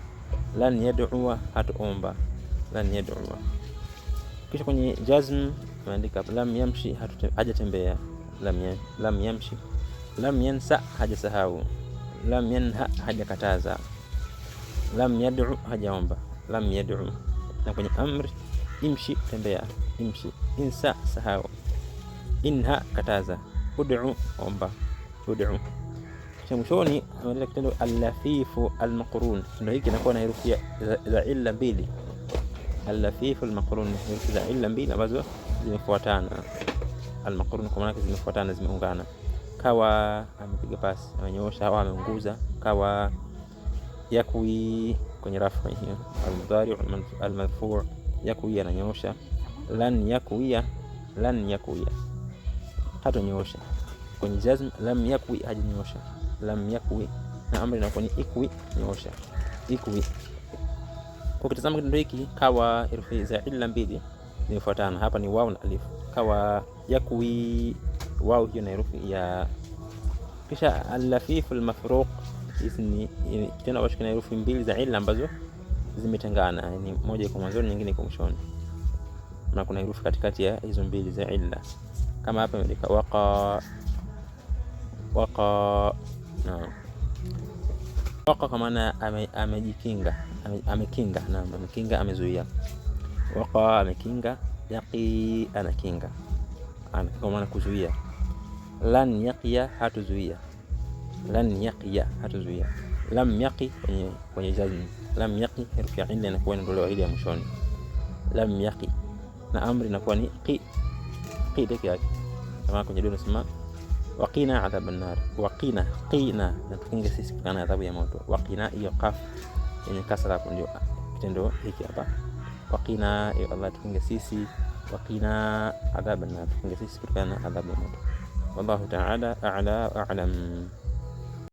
Lan yad'u, hatuomba, lan yad'u. Kisha kwenye jazm tumeandika lam yamshi, hajatembea, lam yamshi. Lam yansa, hajasahau. Lam yanha, hajakataza. Lam yad'u, hajaomba, lam yad'u. Na kwenye amri imshi, tembea, imshi. Insa, sahau. Inha, kataza. Ud'u, omba, ud'u. Kisha mwishoni tunaendelea kitendo al-lafifu al-maqrun. Ndio hiki inakuwa na herufi za illa mbili. Al-lafifu al-maqrun, herufi za illa mbili ambazo zimefuatana. Al-maqrun kwa maana zimefuatana, zimeungana. Kawa, amepiga pasi, amenyoosha au ameunguza. Kawa. Yakwi, kwenye rafu hiyo. Al-mudhari' al-marfu' yakwi, ananyoosha. Lan yakwiya, lan yakwiya, hatonyoosha. Kwenye jazm lam yakwi, hajinyoosha, lam yakwi. Na amri inakuwa ni ikwi, nyoosha, ikwi. Kwa kitazama kitendo hiki kawa herufi za illa mbili zimefuatana. Hapa ni waw na alif. Kawa, yakwi, waw hiyo na herufi ya. Kisha al-lafif al-mafruq, hizi kitendo ambacho kina herufi mbili za illa ambazo zimetengana, yani moja iko mwanzoni, nyingine iko mwishoni, na kuna herufi katikati ya hizo mbili za illa. Kama hapa imeandika waqa, naam, waqa kwa maana amejikinga, amekinga, naam, amekinga, amezuia. Waqa, amekinga. Yaqi, anakinga, kwa maana kuzuia. Lan yaqiya, hatuzuia, lan yaqiya, hatuzuia. Lam yaqi kwenye jazm, lam yaqi herufi ya illa inakuwa inaondolewa ile ya mwishoni, lam yaqi. Na amri inakuwa ni qi peke yake, kama kwenye dua nasema waqina adhaban nar, waqina, qina, na tukinge sisi kutokana na adhabu ya moto. Waqina hiyo qaf yenye kasra hapo ndio kitendo hiki hapa. Waqina, ya Allah, tukinge sisi. Waqina adhaban nar, tukinge sisi kutokana na adhabu ya moto. Wallahu ta'ala a'la wa a'lam.